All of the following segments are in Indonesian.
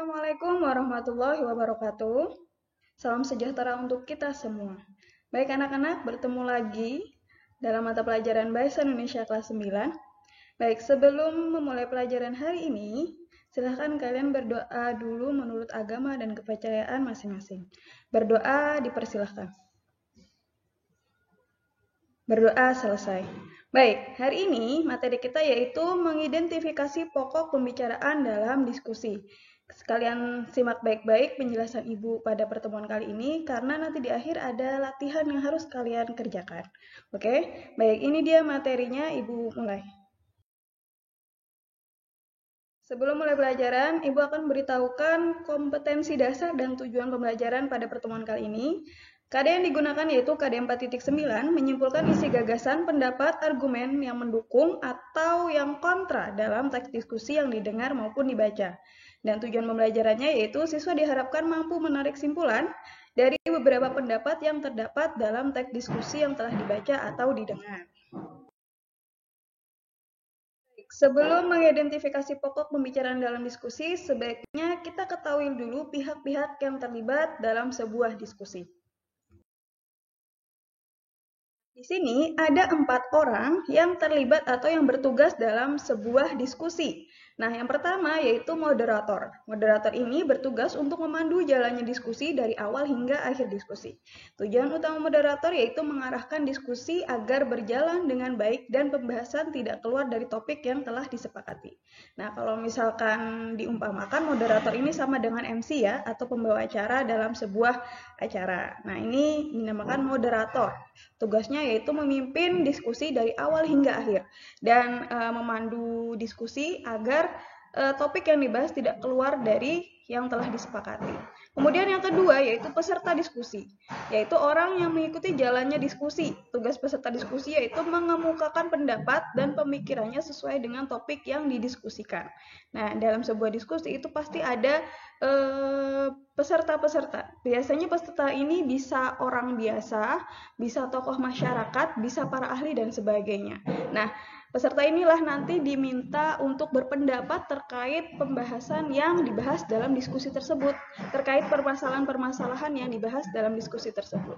Assalamualaikum warahmatullahi wabarakatuh. Salam sejahtera untuk kita semua. Baik anak-anak, bertemu lagi dalam mata pelajaran Bahasa Indonesia kelas 9. Baik, sebelum memulai pelajaran hari ini, silahkan kalian berdoa dulu menurut agama dan kepercayaan masing-masing. Berdoa dipersilahkan. Berdoa selesai. Baik, hari ini materi kita yaitu mengidentifikasi pokok pembicaraan dalam diskusi. Sekalian simak baik-baik penjelasan Ibu pada pertemuan kali ini karena nanti di akhir ada latihan yang harus kalian kerjakan. Oke, baik ini dia materinya, Ibu mulai. Sebelum mulai pelajaran, Ibu akan beritahukan kompetensi dasar dan tujuan pembelajaran pada pertemuan kali ini. KD yang digunakan yaitu KD 4.9 menyimpulkan isi gagasan, pendapat, argumen yang mendukung atau yang kontra dalam teks diskusi yang didengar maupun dibaca. Dan tujuan pembelajarannya yaitu siswa diharapkan mampu menarik simpulan dari beberapa pendapat yang terdapat dalam teks diskusi yang telah dibaca atau didengar. Sebelum mengidentifikasi pokok pembicaraan dalam diskusi, sebaiknya kita ketahui dulu pihak-pihak yang terlibat dalam sebuah diskusi. Di sini ada 4 orang yang terlibat atau yang bertugas dalam sebuah diskusi. Nah, yang pertama yaitu moderator. Moderator ini bertugas untuk memandu jalannya diskusi dari awal hingga akhir diskusi. Tujuan utama moderator yaitu mengarahkan diskusi agar berjalan dengan baik dan pembahasan tidak keluar dari topik yang telah disepakati. Nah, kalau misalkan diumpamakan moderator ini sama dengan MC ya, atau pembawa acara dalam sebuah acara. Nah, ini dinamakan moderator. Tugasnya yaitu memimpin diskusi dari awal hingga akhir dan memandu diskusi agar topik yang dibahas tidak keluar dari yang telah disepakati. Kemudian yang kedua yaitu peserta diskusi, yaitu orang yang mengikuti jalannya diskusi. Tugas peserta diskusi yaitu mengemukakan pendapat dan pemikirannya sesuai dengan topik yang didiskusikan. Nah, dalam sebuah diskusi itu pasti ada peserta-peserta. Biasanya peserta ini bisa orang biasa, bisa tokoh masyarakat, bisa para ahli dan sebagainya. Nah, peserta inilah nanti diminta untuk berpendapat terkait pembahasan yang dibahas dalam diskusi tersebut, terkait permasalahan-permasalahan yang dibahas dalam diskusi tersebut.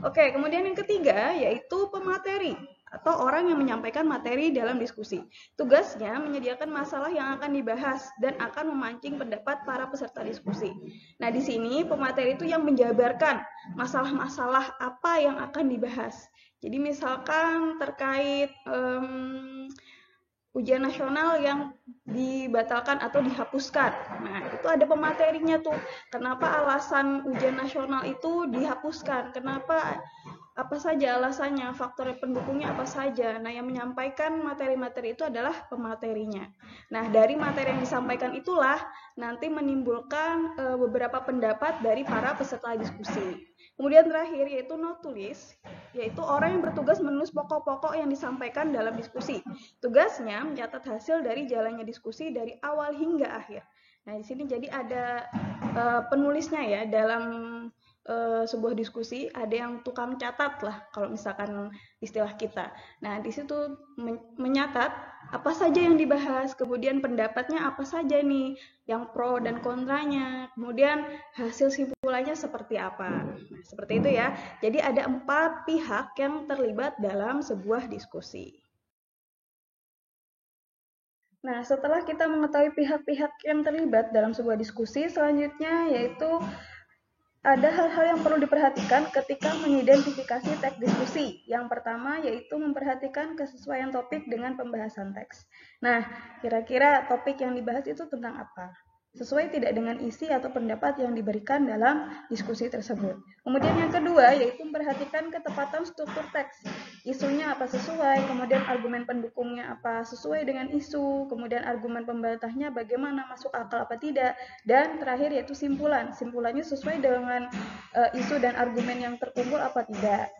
Oke, kemudian yang ketiga yaitu pemateri atau orang yang menyampaikan materi dalam diskusi. Tugasnya menyediakan masalah yang akan dibahas dan akan memancing pendapat para peserta diskusi. Nah, di sini pemateri itu yang menjabarkan masalah-masalah apa yang akan dibahas. Jadi misalkan terkait ujian nasional yang dibatalkan atau dihapuskan. Nah, itu ada pematerinya tuh. Kenapa alasan ujian nasional itu dihapuskan? Kenapa, apa saja alasannya, faktor pendukungnya apa saja. Nah, yang menyampaikan materi-materi itu adalah pematerinya. Nah, dari materi yang disampaikan itulah nanti menimbulkan beberapa pendapat dari para peserta diskusi. Kemudian terakhir yaitu note tulis, yaitu orang yang bertugas menulis pokok-pokok yang disampaikan dalam diskusi. Tugasnya mencatat hasil dari jalannya diskusi dari awal hingga akhir. Nah, di sini jadi ada penulisnya ya dalam sebuah diskusi, ada yang tukang catat lah kalau misalkan istilah kita. Nah, di situ menyatat apa saja yang dibahas, kemudian pendapatnya apa saja nih, yang pro dan kontranya, kemudian hasil simpulannya seperti apa. Nah, seperti itu ya. Jadi ada 4 pihak yang terlibat dalam sebuah diskusi. Nah, setelah kita mengetahui pihak-pihak yang terlibat dalam sebuah diskusi, selanjutnya yaitu ada hal-hal yang perlu diperhatikan ketika mengidentifikasi teks diskusi. Yang pertama yaitu memperhatikan kesesuaian topik dengan pembahasan teks. Nah, kira-kira topik yang dibahas itu tentang apa? Sesuai tidak dengan isi atau pendapat yang diberikan dalam diskusi tersebut. Kemudian yang kedua yaitu memperhatikan ketepatan struktur teks. Isunya apa sesuai, kemudian argumen pendukungnya apa sesuai dengan isu, kemudian argumen pembantahnya bagaimana, masuk akal apa tidak, dan terakhir yaitu simpulan. Simpulannya sesuai dengan isu dan argumen yang terkumpul apa tidak.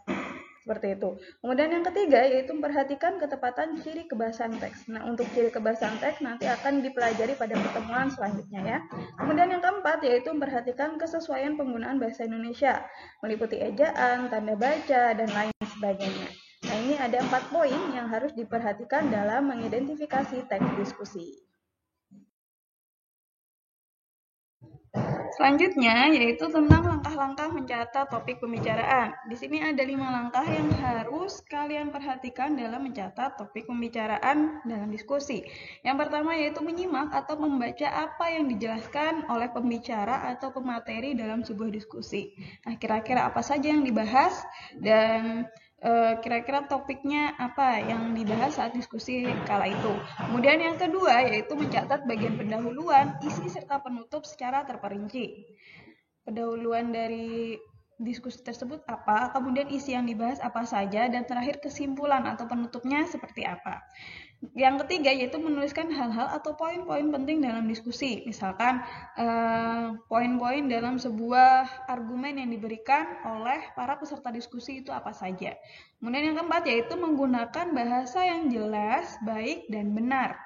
Seperti itu. Kemudian yang ketiga yaitu memperhatikan ketepatan ciri kebahasan teks. Nah, untuk ciri kebahasan teks nanti akan dipelajari pada pertemuan selanjutnya ya. Kemudian yang keempat yaitu memperhatikan kesesuaian penggunaan bahasa Indonesia, meliputi ejaan, tanda baca, dan lain sebagainya. Nah, ini ada 4 poin yang harus diperhatikan dalam mengidentifikasi teks diskusi. Selanjutnya yaitu tentang langkah-langkah mencatat topik pembicaraan. Di sini ada 5 langkah yang harus kalian perhatikan dalam mencatat topik pembicaraan dalam diskusi. Yang pertama yaitu menyimak atau membaca apa yang dijelaskan oleh pembicara atau pemateri dalam sebuah diskusi. Nah, kira-kira apa saja yang dibahas dan kira-kira topiknya apa yang dibahas saat diskusi kala itu. Kemudian yang kedua yaitu mencatat bagian pendahuluan, isi serta penutup secara terperinci. Pendahuluan dari diskusi tersebut apa, kemudian isi yang dibahas apa saja, dan terakhir kesimpulan atau penutupnya seperti apa. Yang ketiga yaitu menuliskan hal-hal atau poin-poin penting dalam diskusi. Misalkan poin-poin dalam sebuah argumen yang diberikan oleh para peserta diskusi itu apa saja. Kemudian yang keempat yaitu menggunakan bahasa yang jelas, baik, dan benar.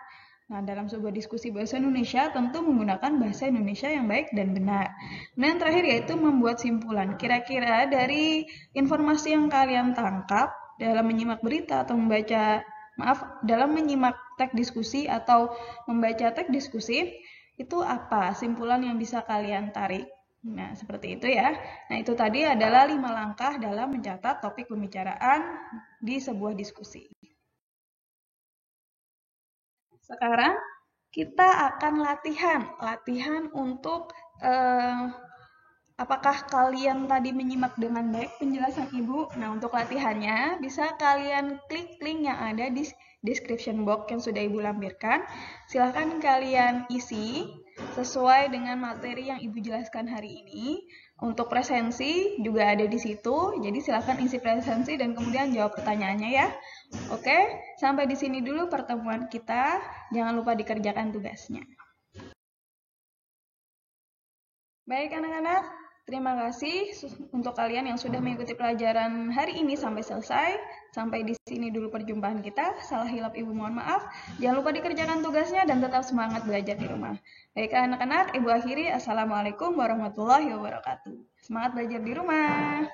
Nah, dalam sebuah diskusi bahasa Indonesia tentu menggunakan bahasa Indonesia yang baik dan benar. Dan yang terakhir yaitu membuat simpulan. Kira-kira dari informasi yang kalian tangkap dalam menyimak berita atau dalam menyimak teks diskusi atau membaca teks diskusi, itu apa simpulan yang bisa kalian tarik? Nah, seperti itu ya. Nah, itu tadi adalah 5 langkah dalam mencatat topik pembicaraan di sebuah diskusi. Sekarang kita akan latihan untuk apakah kalian tadi menyimak dengan baik penjelasan Ibu? Nah, untuk latihannya bisa kalian klik link yang ada di description box yang sudah Ibu lampirkan. Silahkan kalian isi sesuai dengan materi yang Ibu jelaskan hari ini. Untuk presensi juga ada di situ, jadi silahkan isi presensi dan kemudian jawab pertanyaannya ya. Oke, sampai di sini dulu pertemuan kita. Jangan lupa dikerjakan tugasnya. Baik anak-anak, terima kasih untuk kalian yang sudah mengikuti pelajaran hari ini sampai selesai. Sampai di sini dulu perjumpaan kita. Salah hilap Ibu mohon maaf. Jangan lupa dikerjakan tugasnya dan tetap semangat belajar di rumah. Baik anak-anak, Ibu akhiri. Assalamualaikum warahmatullahi wabarakatuh. Semangat belajar di rumah.